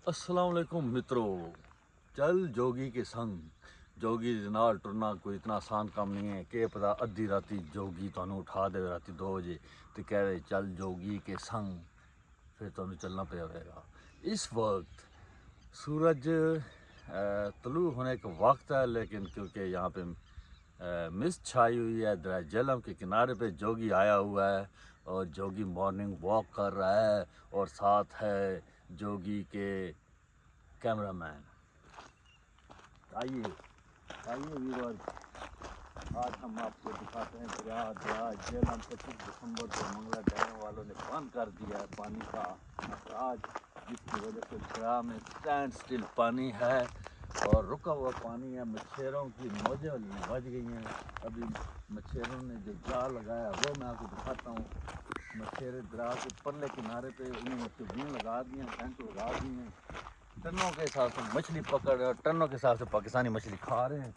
अस्सलाम वालेकुम मित्रों। चल जोगी के संग जोगी दे नाल टुरना कोई इतना आसान काम नहीं है कि पता अद्धी राती जोगी तुहानू उठा दे राती 2 बजे तो कहे चल जोगी के संग, फिर तुहानू चलना पे होगा। इस वक्त सूरज तलू होने का वक्त है, लेकिन क्योंकि यहाँ पे मिस्ट छाई हुई है, दरिया झेलम के किनारे पे जोगी आया हुआ है और जोगी मॉर्निंग वॉक कर रहा है और साथ है जोगी के कैमरामैन। आइए आइए व्यूअर्स, आज हम आपको दिखाते हैं दरिया झेलम 25 दिसंबर को मंगला डैम वालों ने बंद कर दिया है पानी का अखराज, जिसकी वजह से दरिया में स्टैंड स्टिल पानी है और रुका हुआ पानी है। मच्छरों की मौजें बज गई हैं। अभी मच्छरों ने जो जाल लगाया वो मैं आपको दिखाता हूँ। मच्छर दरिया के परले किनारे पे उन्होंने चुभियाँ लगा दी हैं, टेंट लगा दी हैं। टनों के हिसाब से मछली पकड़ रहे हैं, टनों के हिसाब से पाकिस्तानी मछली खा रहे हैं।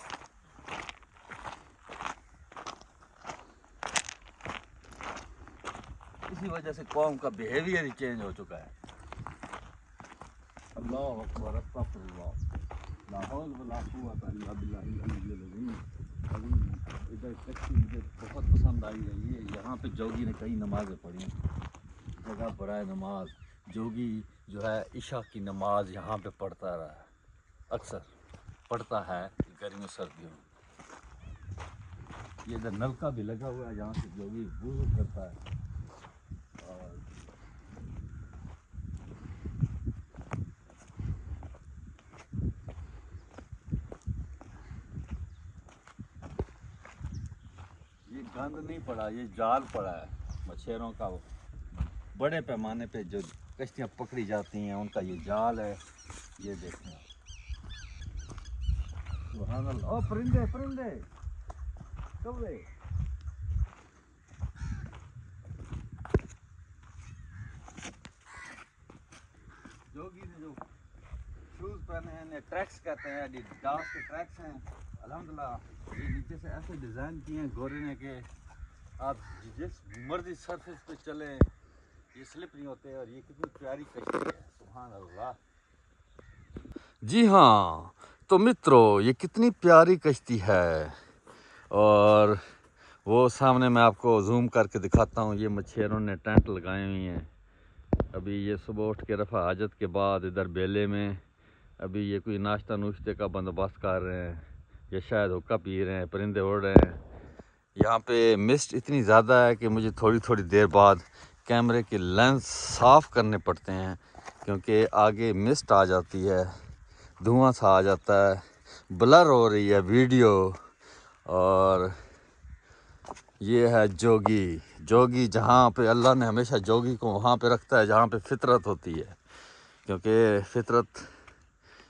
इसी वजह से कौम का बिहेवियर ही चेंज हो चुका है। अल्लाह अकबर, अस्तगफिरुल्लाह, ला हौल वला कुव्वता इल्ला बिल्लाहिल अलिय्यिल अज़ीम। इधर टैक्सी मुझे बहुत पसंद आई है। ये यहाँ पे जोगी ने कई नमाज़ें पढ़ी, जगह बड़ा नमाज। जोगी जो है इशा की नमाज यहाँ पे पढ़ता रहा है, अक्सर पढ़ता है गर्मियों सर्दियों में। ये इधर नलका भी लगा हुआ है, यहाँ से जोगी वुज़ू करता है। और ये गंद नहीं पड़ा, ये जाल पड़ा है मच्छरों का। बड़े पैमाने पे जो कश्तियाँ पकड़ी जाती हैं उनका ये जाल है। ये देखें, सुभान अल्लाह। ओ परिंदे परिंदे कौवे, जोगी ने जो शूज़ पहने हैं इन्हें ट्रैक्स कहते हैं, एडिडास के ट्रैक्स हैं। अल्हम्दुलिल्लाह ये नीचे से ऐसे डिज़ाइन किए हैं गोरे ने कि आप जिस मर्जी सरफेस पे चले ये स्लिप नहीं होते। और ये कितनी प्यारी कश्ती है, सुभान अल्लाह। जी हाँ, तो मित्रों ये कितनी प्यारी कश्ती है। और वो सामने मैं आपको जूम करके दिखाता हूँ। ये मच्छरों ने टेंट लगाए हुए हैं। अभी ये सुबह उठ के रफ़ा हाजत के बाद इधर बेले में अभी ये कोई नाश्ता नुश्ते का बंदोबस्त कर रहे हैं या शायद हुक्का पी रहे हैं, परिंदे उड़ रहे हैं। यहाँ पे मिस्ट इतनी ज़्यादा है कि मुझे थोड़ी थोड़ी देर बाद कैमरे के लेंस साफ़ करने पड़ते हैं, क्योंकि आगे मिस्ट आ जाती है, धुआं सा आ जाता है, ब्लर हो रही है वीडियो। और ये है जोगी। जोगी जहाँ पे अल्लाह ने हमेशा जोगी को वहाँ पे रखता है जहाँ पे फितरत होती है, क्योंकि फितरत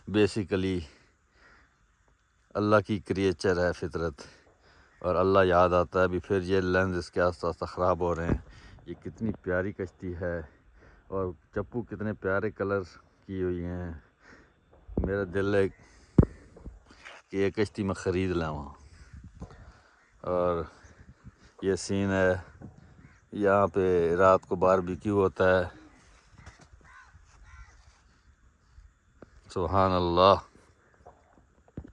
बेसिकली अल्लाह की क्रिएचर है फितरत। और अल्लाह याद आता है। अभी फिर ये लेंस इसके आस्ते आस्ते ख़राब हो रहे हैं। ये कितनी प्यारी कश्ती है और चप्पू कितने प्यारे कलर की हुई हैं। मेरा दिल है कि ये कश्ती मैं ख़रीद लाऊं। और ये सीन है, यहाँ पे रात को बारबेक्यू होता है। सुभान अल्लाह।